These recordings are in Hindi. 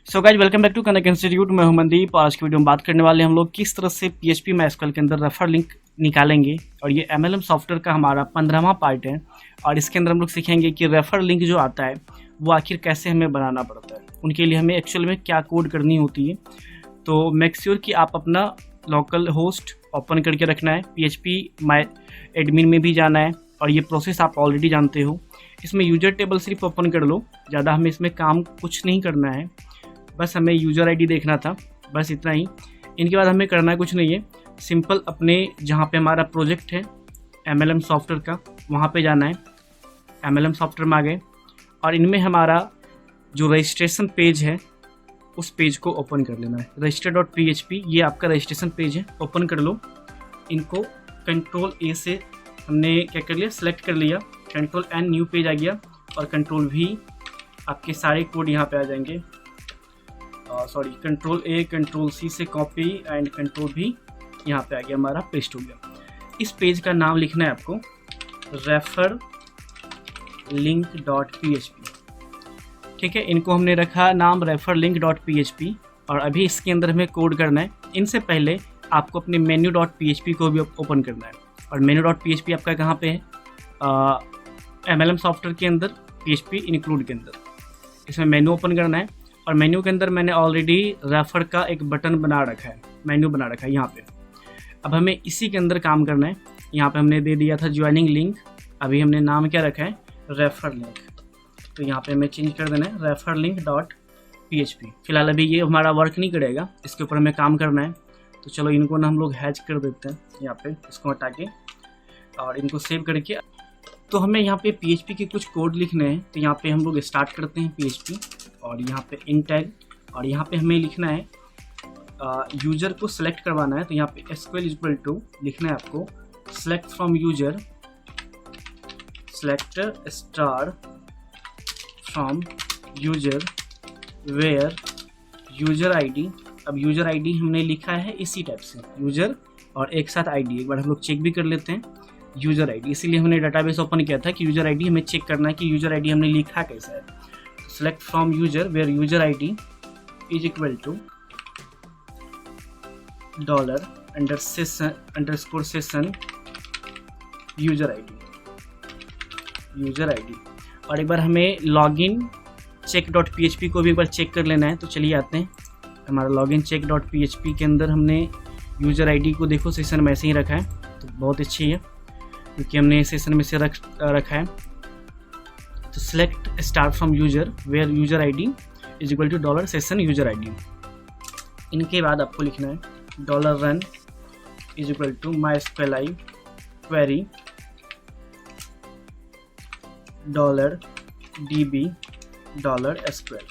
So guys welcome back to Kanak institute. मैं हूं मनदीप। आज की वीडियो में बात करने वाले हम लोग किस तरह से PHP MySQL के अंदर रेफर लिंक निकालेंगे। और ये MLM सॉफ्टवेयर का हमारा 15वां पार्ट है और इसके अंदर हम लोग सीखेंगे कि रेफर लिंक जो आता है वो आखिर कैसे हमें बनाना पड़ता है, उनके लिए हमें एक्चुअल में क्या कोड करनी होती है। तो मेक श्योर कि आप अपना लोकल होस्ट ओपन करके रखना है, PHP माई एडमिन में भी जाना है और ये प्रोसेस आप ऑलरेडी जानते हो। इसमें यूजर टेबल सिर्फ ओपन कर लो, ज़्यादा हमें इसमें काम कुछ नहीं करना है, बस हमें यूज़र आईडी देखना था, बस इतना ही। इनके बाद हमें करना कुछ नहीं है, सिंपल अपने जहाँ पे हमारा प्रोजेक्ट है MLM सॉफ्टवेयर का वहाँ पे जाना है। MLM सॉफ्टवेयर में आ गए और इनमें हमारा जो रजिस्ट्रेशन पेज है उस पेज को ओपन कर लेना है। register.php ये आपका रजिस्ट्रेशन पेज है, ओपन कर लो। इनको कंट्रोल A से हमने क्या कर लिया, सेलेक्ट कर लिया, कंट्रोल N न्यू पेज आ गया और कंट्रोल V आपके सारे कोड यहाँ पे आ जाएंगे। कंट्रोल A कंट्रोल C से कॉपी एंड कंट्रोल V यहाँ पे आ गया, हमारा पेस्ट हो गया। इस पेज का नाम लिखना है आपको रेफर लिंक डॉट PHP, ठीक है। इनको हमने रखा नाम रेफर लिंक डॉट PHP और अभी इसके अंदर हमें कोड करना है। इनसे पहले आपको अपने मेन्यू डॉट PHP को भी ओपन करना है। और मेन्यू डॉट PHP आपका कहाँ पे है, MLM सॉफ्टवेयर के अंदर PHP इंक्लूड के अंदर इसमें मेन्यू ओपन करना है। और मेन्यू के अंदर मैंने ऑलरेडी रेफर का एक बटन बना रखा है, मेन्यू बना रखा है यहाँ पे। अब हमें इसी के अंदर काम करना है। यहाँ पे हमने दे दिया था ज्वाइनिंग लिंक, अभी हमने नाम क्या रखा है, रेफर लिंक। तो यहाँ पे हमें चेंज कर देना है रेफर लिंक डॉट PHP। फिलहाल अभी ये हमारा वर्क नहीं करेगा, इसके ऊपर हमें काम करना है। तो चलो इनको ना हम लोग हैच कर देते हैं यहाँ पे, इसको हटा के और इनको सेव करके। तो हमें यहाँ पे PHP के कुछ कोड लिखने हैं। तो यहाँ पे हम लोग स्टार्ट करते हैं PHP और यहाँ पे इन टैग और यहाँ पे हमें लिखना है यूजर को सेलेक्ट करवाना है। तो यहाँ पे SQL इक्वल टू लिखना है आपको select from user, select star from user where user ID. अब यूजर आईडी हमने लिखा है इसी टाइप से, यूजर और एक साथ आईडी। एक बार हम लोग चेक भी कर लेते हैं यूजर आईडी, इसीलिए हमने डाटाबेस ओपन किया था कि यूजर आईडी हमें चेक करना है कि यूजर आईडी हमने लिखा कैसा है। Select from user where user ID is equal to dollar underscore session user ID. और एक बार हमें लॉगिन चेक डॉट PHP को भी एक बार चेक कर लेना है। तो चलिए आते हैं, हमारा लॉगिन चेक डॉट PHP के अंदर हमने यूजर आईडी को देखो सेशन में ऐसे ही रखा है, तो बहुत अच्छी है क्योंकि हमने सेशन में से रखा है। तो select start from user where user ID is equal to dollar session user ID. इनके बाद आपको लिखना है dollar run is equal to MySQL query dollar DB dollar SQL।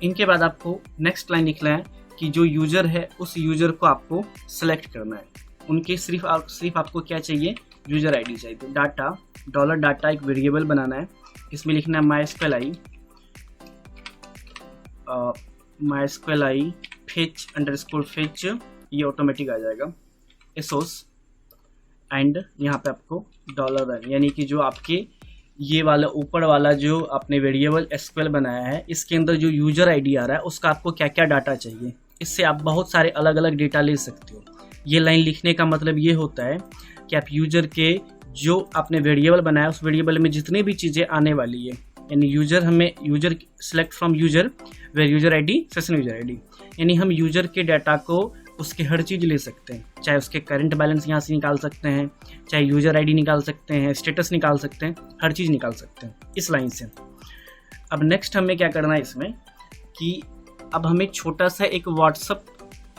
इनके बाद आपको नेक्स्ट लाइन लिखना है कि जो यूजर है उस यूजर को आपको सेलेक्ट करना है। उनके सिर्फ आपको क्या चाहिए, यूजर आईडी चाहिए। तो डाटा डॉलर डाटा एक वेरिएबल बनाना है, इसमें लिखना है MySQL फेच अंडरस्कोर फेच, ये ऑटोमेटिक आ जाएगा एसोस। एंड यहाँ पे आपको डॉलर रन, यानी कि जो आपके ये वाला ऊपर वाला जो आपने वेरिएबल SQL बनाया है इसके अंदर जो यूजर आईडी आ रहा है उसका आपको क्या क्या डाटा चाहिए। इससे आप बहुत सारे अलग अलग डेटा ले सकते हो। ये लाइन लिखने का मतलब ये होता है कि आप यूजर के जो आपने वेरिएबल बनाया उस वेरिएबल में जितनी भी चीज़ें आने वाली है, यानी user select from user where user ID session user ID, यानी हम यूजर के डाटा को उसके हर चीज़ ले सकते हैं। चाहे उसके करंट बैलेंस यहाँ से निकाल सकते हैं, चाहे यूजर आईडी निकाल सकते हैं, स्टेटस निकाल सकते हैं, हर चीज़ निकाल सकते हैं इस लाइन से। अब नेक्स्ट हमें क्या करना है इसमें कि अब हमें छोटा सा एक व्हाट्सअप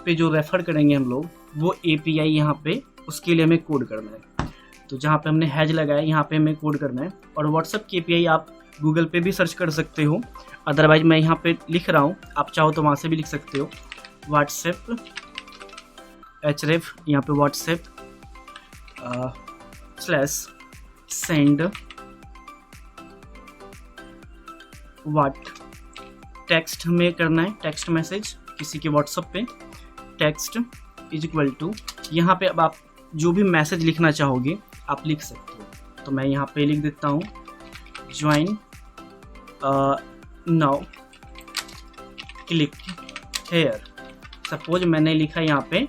पे जो रेफ़र करेंगे हम लोग वो API यहाँ पे, उसके लिए हमें कोड करना है। तो जहाँ पे हमने हैज लगाया यहाँ पे हमें कोड करना है। और व्हाट्सअप की API आप गूगल पे भी सर्च कर सकते हो, अदरवाइज मैं यहाँ पे लिख रहा हूँ, आप चाहो तो वहाँ से भी लिख सकते हो। व्हाट्सएप href यहाँ पे व्हाट्सएप /send व्हाट टेक्स्ट हमें करना है, टेक्स्ट मैसेज किसी के व्हाट्सएप पे, टेक्स्ट इज इक्वल टू, यहाँ पे अब आप जो भी मैसेज लिखना चाहोगे आप लिख सकते हो। तो मैं यहाँ पे लिख देता हूँ join now click here. Suppose मैंने लिखा यहाँ पे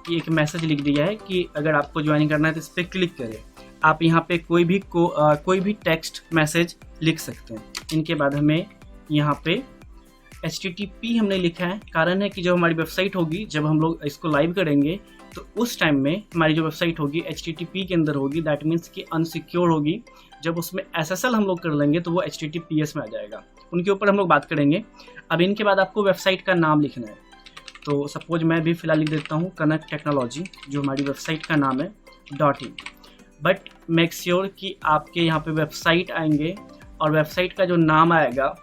कि एक मैसेज लिख दिया है कि अगर आपको ज्वाइन करना है तो इस पर क्लिक करें। आप यहाँ पे कोई भी टेक्स्ट मैसेज लिख सकते हैं। इनके बाद हमें यहाँ पे HTTP हमने लिखा है, कारण है कि जब हमारी वेबसाइट होगी, जब हम लोग इसको लाइव करेंगे तो उस टाइम में हमारी जो वेबसाइट होगी HTTP के अंदर होगी, दैट मीन्स कि अनसिक्योर होगी। जब उसमें SSL हम लोग कर लेंगे तो वो HTTPS में आ जाएगा। उनके ऊपर हम लोग बात करेंगे। अब इनके बाद आपको वेबसाइट का नाम लिखना है। तो सपोज मैं भी फिलहाल लिख देता हूँ कनेक्ट टेक्नोलॉजी, जो हमारी वेबसाइट का नाम है .in। बट मेक श्योर कि आपके यहाँ पे वेबसाइट आएंगे और वेबसाइट का जो नाम आएगा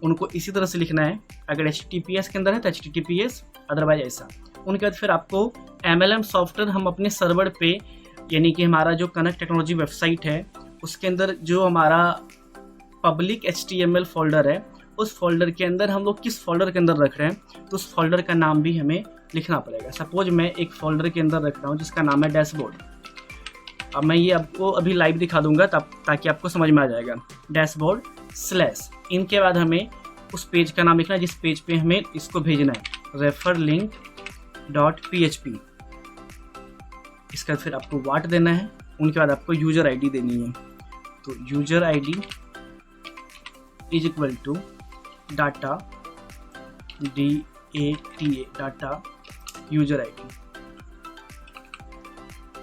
उनको इसी तरह से लिखना है। अगर HTTPS के अंदर है तो HTTPS, अदरवाइज ऐसा। उनके बाद फिर आपको MLM सॉफ्टवेयर हम अपने सर्वर पे, यानी कि हमारा जो कनेक्ट टेक्नोलॉजी वेबसाइट है उसके अंदर जो हमारा पब्लिक HTML फोल्डर है, उस फोल्डर के अंदर हम लोग किस फोल्डर के अंदर रख रहे हैं तो उस फोल्डर का नाम भी हमें लिखना पड़ेगा। सपोज मैं एक फोल्डर के अंदर रख रहा हूँ जिसका नाम है डैशबोर्ड। अब मैं ये आपको अभी लाइव दिखा दूंगा ताकि आपको समझ में आ जाएगा। डैशबोर्ड / इनके बाद हमें उस पेज का नाम लिखना है जिस पेज पे हमें इसको भेजना है, referlink.php। इसका फिर आपको वाट देना है। उनके बाद आपको यूजर ID देनी है। तो user ID = data DATA data user ID।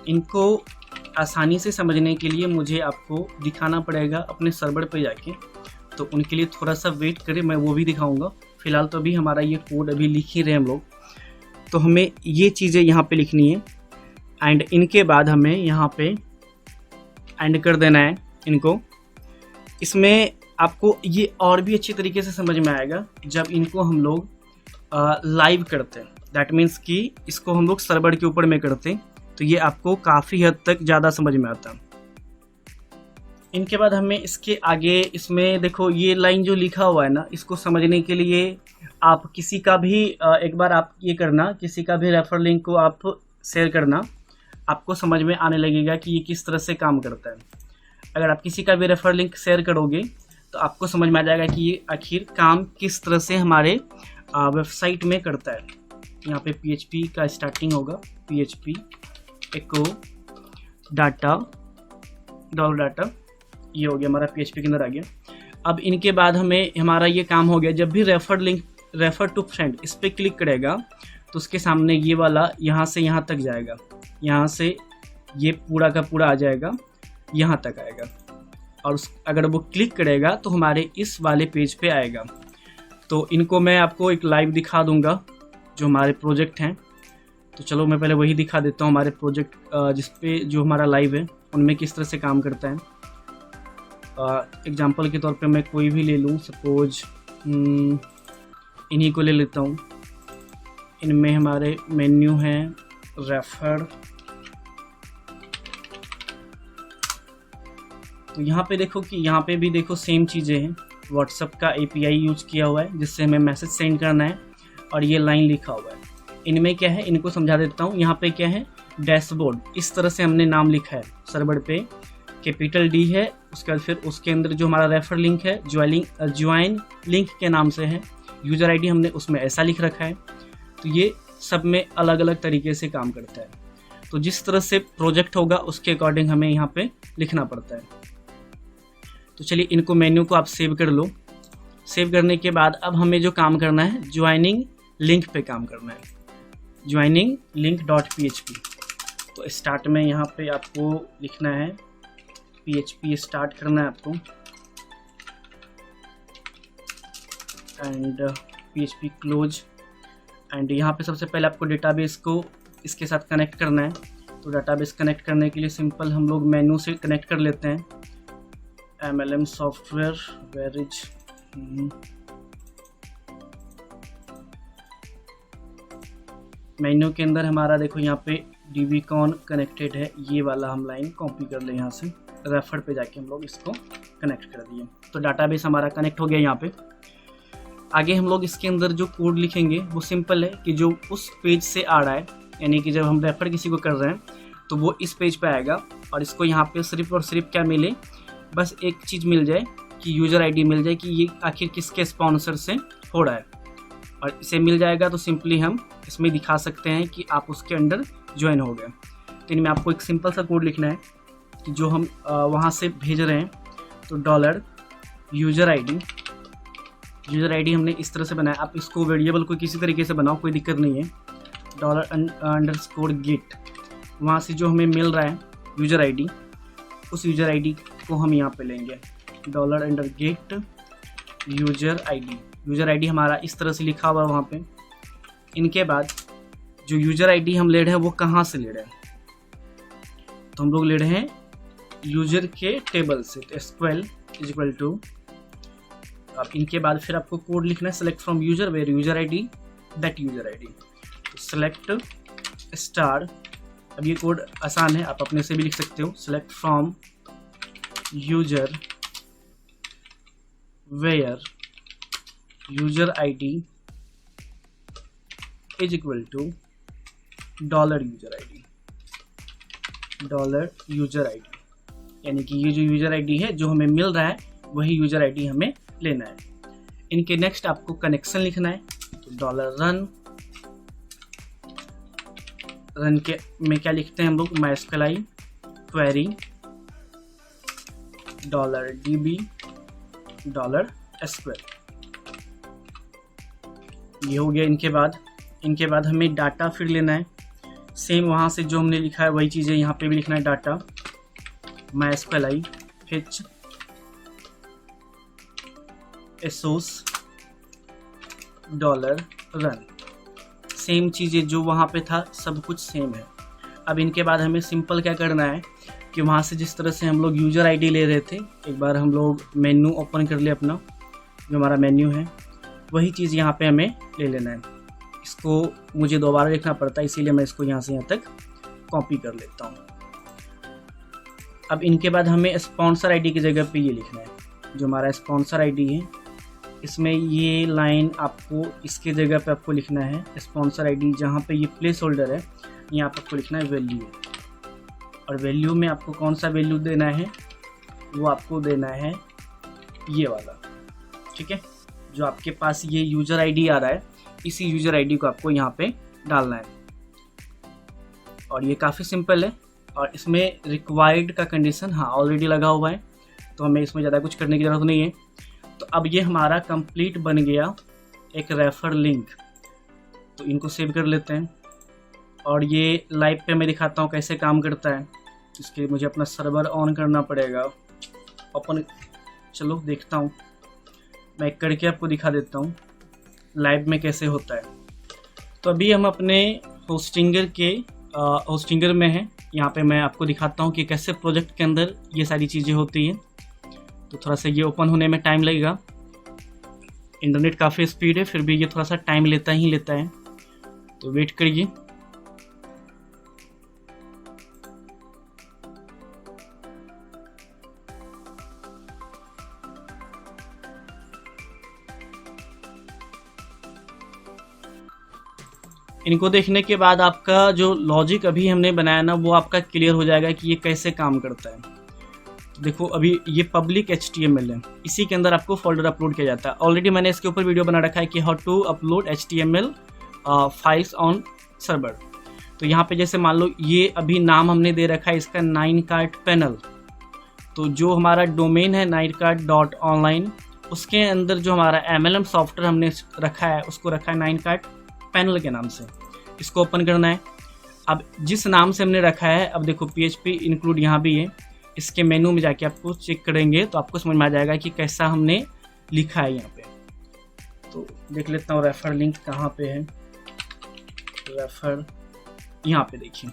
इनको आसानी से समझने के लिए मुझे आपको दिखाना पड़ेगा अपने सर्वर पे जाके, तो उनके लिए थोड़ा सा वेट करें, मैं वो भी दिखाऊंगा। फिलहाल तो अभी हमारा ये कोड अभी लिख ही रहे हम लोग, तो हमें ये चीज़ें यहाँ पे लिखनी है। एंड इनके बाद हमें यहाँ पे एंड कर देना है इनको। इसमें आपको ये और भी अच्छी तरीके से समझ में आएगा जब इनको हम लोग लाइव करते हैं। दैट मीन्स कि इसको हम लोग सर्वर के ऊपर में करते हैं, तो ये आपको काफ़ी हद तक ज़्यादा समझ में आता है। इनके बाद हमें इसके आगे, इसमें देखो ये लाइन जो लिखा हुआ है ना, इसको समझने के लिए आप किसी का भी एक बार आप ये करना, किसी का भी रेफर लिंक को आप शेयर करना, आपको समझ में आने लगेगा कि ये किस तरह से काम करता है। अगर आप किसी का भी रेफर लिंक शेयर करोगे तो आपको समझ में आ जाएगा कि ये आखिर काम किस तरह से हमारे वेबसाइट में करता है। यहाँ पे PHP का स्टार्टिंग होगा, PHP echo डाटा $, ये हो गया हमारा PHP के अंदर आ गया। अब इनके बाद हमें हमारा ये काम हो गया। जब भी रेफर टू फ्रेंड इस पर क्लिक करेगा तो उसके सामने ये वाला यहाँ से यहाँ तक जाएगा, यहाँ से ये पूरा का पूरा आ जाएगा, यहाँ तक आएगा। और अगर वो क्लिक करेगा तो हमारे इस वाले पेज पे आएगा। तो इनको मैं आपको एक लाइव दिखा दूंगा जो हमारे प्रोजेक्ट हैं। तो चलो मैं पहले वही दिखा देता हूँ हमारे प्रोजेक्ट जिस पे जो हमारा लाइव है उनमें किस तरह से काम करता है। एग्जांपल के तौर पे मैं कोई भी ले लूँ, सपोज इन्हीं को ले लेता हूँ। इनमें हमारे मेन्यू हैं रेफर। तो यहाँ पे देखो कि यहाँ पे भी देखो सेम चीज़ें हैं। व्हाट्सएप का API यूज किया हुआ है जिससे हमें मैसेज सेंड करना है, और ये लाइन लिखा हुआ है। इनमें क्या है, इनको समझा देता हूँ। यहाँ पे क्या है, डैशबोर्ड, इस तरह से हमने नाम लिखा है सर्वर पे, कैपिटल D है। उसके बाद फिर उसके अंदर जो हमारा रेफर लिंक है ज्वाइन लिंक के नाम से है। यूज़र ID हमने उसमें ऐसा लिख रखा है। तो ये सब में अलग अलग तरीके से काम करता है। तो जिस तरह से प्रोजेक्ट होगा उसके अकॉर्डिंग हमें यहाँ पे लिखना पड़ता है। तो चलिए इनको मेन्यू को आप सेव कर लो। सेव करने के बाद अब हमें जो काम करना है, ज्वाइनिंग लिंक पे काम करना है, ज्वाइनिंग link.php। तो स्टार्ट में यहाँ पे आपको लिखना है PHP स्टार्ट करना है आपको, एंड PHP क्लोज। एंड यहाँ पे सबसे पहले आपको डेटाबेस को इसके साथ कनेक्ट करना है। तो डेटाबेस कनेक्ट करने के लिए सिंपल हम लोग मेन्यू से कनेक्ट कर लेते हैं। MLM software where is menu के अंदर हमारा देखो यहाँ पे DBCon कनेक्टेड है। ये वाला हम लाइन कॉपी कर लें, यहाँ से रेफर पे जाके हम लोग इसको कनेक्ट कर दिए। तो डाटाबेस हमारा कनेक्ट हो गया। यहाँ पे आगे हम लोग इसके अंदर जो कोड लिखेंगे वो सिंपल है कि जो उस पेज से आ रहा है, यानी कि जब हम रेफर किसी को कर रहे हैं तो वो इस पेज पे आएगा। और इसको यहाँ पे सिर्फ और सिर्फ क्या मिले, बस एक चीज़ मिल जाए कि यूज़र आईडी मिल जाए कि ये आखिर किसके स्पॉन्सर से हो रहा है, और इसे मिल जाएगा तो सिंपली हम इसमें दिखा सकते हैं कि आप उसके अंडर ज्वाइन हो गए। तो इनमें आपको एक सिंपल सा कोड लिखना है कि जो हम वहाँ से भेज रहे हैं। तो डॉलर यूज़र आईडी हमने इस तरह से बनाया। आप इसको वेरिएबल को किसी तरीके से बनाओ, कोई दिक्कत नहीं है। डॉलर अंडरस्कोर गेट, वहाँ से जो हमें मिल रहा है यूज़र आईडी, उस यूज़र आईडी को हम यहाँ पे लेंगे। Dollar under gate user ID हमारा इस तरह से लिखा हुआ है वहाँ पे। इनके बाद जो यूज़र आईडी हम ले रहे हैं वो कहाँ से ले रहे हैं, तो हम लोग ले रहे हैं यूज़र के टेबल से। तो SQL इज इक्वल टू, अब इनके बाद फिर आपको कोड लिखना है, select from user where user ID that user ID. तो सेलेक्ट स्टार, अब ये कोड आसान है, आप अपने से भी लिख सकते हो। Select from user where user ID is equal to dollar user ID, यानी कि ये जो यूज़र आईडी है जो हमें मिल रहा है वही यूज़र आईडी हमें लेना है। इनके नेक्स्ट आपको कनेक्शन लिखना है। तो डॉलर रन के में क्या लिखते हैं हम लोग, MySQL क्वेरी $DB $SQL, ये हो गया। इनके बाद हमें डाटा फिर लेना है। सेम वहाँ से जो हमने लिखा है वही चीज़ें यहाँ पे भी लिखना है। Data MySQL Fitch Asus $run, same चीज़ें जो वहाँ पे था सब कुछ सेम है। अब इनके बाद हमें सिंपल क्या करना है कि वहाँ से जिस तरह से हम लोग यूज़र आईडी ले रहे थे, एक बार हम लोग मेन्यू ओपन कर ले अपना, जो हमारा मेन्यू है वही चीज़ यहाँ पे हमें ले लेना है। इसको मुझे दोबारा लिखना पड़ता है, इसीलिए मैं इसको यहाँ से यहाँ तक कॉपी कर लेता हूँ। अब इनके बाद हमें स्पॉन्सर आईडी की जगह पे ये लिखना है, जो हमारा स्पॉन्सर आईडी है इसमें ये लाइन आपको इसके जगह पे आपको लिखना है। स्पॉन्सर आईडी जहाँ पे ये प्लेस होल्डर है यहाँ पे आपको लिखना है वैल्यू, और वैल्यू में आपको कौन सा वैल्यू देना है, वो आपको देना है ये वाला, ठीक है। जो आपके पास ये यूज़र आईडी आ रहा है इसी यूज़र आईडी को आपको यहाँ पे डालना है, और ये काफ़ी सिंपल है। और इसमें रिक्वायर्ड का कंडीशन हाँ ऑलरेडी लगा हुआ है, तो हमें इसमें ज़्यादा कुछ करने की ज़रूरत नहीं है। तो अब ये हमारा कंप्लीट बन गया एक रेफर लिंक। तो इनको सेव कर लेते हैं, और ये लाइव पे मैं दिखाता हूँ कैसे काम करता है। इसके लिए मुझे अपना सर्वर ऑन करना पड़ेगा। ओपन, चलो देखता हूँ, मैं करके आपको दिखा देता हूँ लाइव में कैसे होता है। तो अभी हम अपने होस्टिंगर में हैं। यहाँ पे मैं आपको दिखाता हूँ कि कैसे प्रोजेक्ट के अंदर ये सारी चीज़ें होती हैं। तो थोड़ा सा ये ओपन होने में टाइम लगेगा, इंटरनेट काफ़ी स्पीड है, फिर भी ये थोड़ा सा टाइम लेता है, तो वेट करिए। इनको देखने के बाद आपका जो लॉजिक अभी हमने बनाया ना वो आपका क्लियर हो जाएगा कि ये कैसे काम करता है। देखो अभी ये पब्लिक HTML है, इसी के अंदर आपको फोल्डर अपलोड किया जाता है। ऑलरेडी मैंने इसके ऊपर वीडियो बना रखा है कि how to upload HTML files on server. तो यहाँ पे जैसे मान लो ये अभी नाम हमने दे रखा है इसका 9cart पैनल। तो जो हमारा डोमेन है ninecart.online, उसके अंदर जो हमारा MLM सॉफ्टवेयर हमने रखा है उसको रखा है 9cart पैनल के नाम से। इसको ओपन करना है। अब जिस नाम से हमने रखा है, अब देखो PHP इंक्लूड यहाँ भी है, इसके मेनू में जाके आपको चेक करेंगे तो आपको समझ में आ जाएगा कि कैसा हमने लिखा है यहाँ पे। तो देख लेता हूँ रेफर लिंक कहाँ पे है। रेफर यहाँ पे देखिए।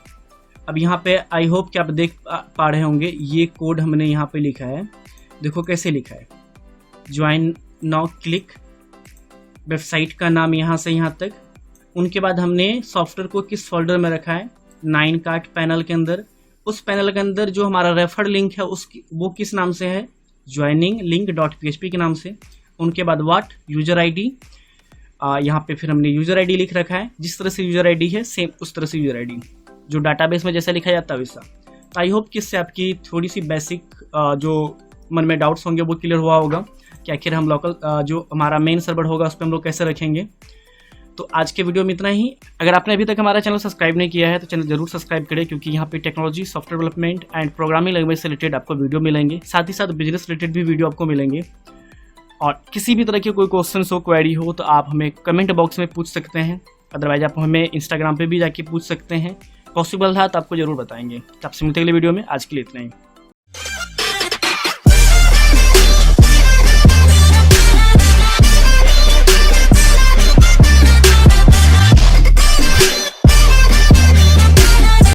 अब यहाँ पे आई होप कि आप देख पा रहे होंगे ये कोड हमने यहाँ पे लिखा है। देखो कैसे लिखा है, ज्वाइन नाउ क्लिक, वेबसाइट का नाम यहाँ से यहाँ तक। उनके बाद हमने सॉफ्टवेयर को किस फोल्डर में रखा है, 9cart पैनल के अंदर। उस पैनल के अंदर जो हमारा रेफर लिंक है वो किस नाम से है, ज्वाइनिंग लिंक .php के नाम से। उनके बाद व्हाट, यूजर आईडी, यहाँ पे फिर हमने यूजर आईडी लिख रखा है। जिस तरह से यूजर आईडी है सेम उस तरह से यूजर आईडी, जो डाटाबेस में जैसा लिखा जाता है वैसा। तो आई होप कि इससे आपकी थोड़ी सी बेसिक जो मन में डाउट्स होंगे वो क्लियर हुआ होगा कि आखिर हम लोकल जो हमारा मेन सर्वर होगा उस पर हम लोग कैसे रखेंगे। तो आज के वीडियो में इतना ही। अगर आपने अभी तक हमारा चैनल सब्सक्राइब नहीं किया है तो चैनल जरूर सब्सक्राइब करें, क्योंकि यहाँ पे technology, software development and programming language से रिलेटेड आपको वीडियो मिलेंगे, साथ ही साथ बिजनेस रिलेटेड भी वीडियो आपको मिलेंगे। और किसी भी तरह के कोई क्वेश्चन हो, क्वेरी हो तो आप हमें कमेंट बॉक्स में पूछ सकते हैं, अदरवाइज आप हमें इंस्टाग्राम पे भी जाके पूछ सकते हैं। पॉसिबल था तो आपको जरूर बताएंगे। आपसे मिलते अगले वीडियो में, आज के लिए इतना ही।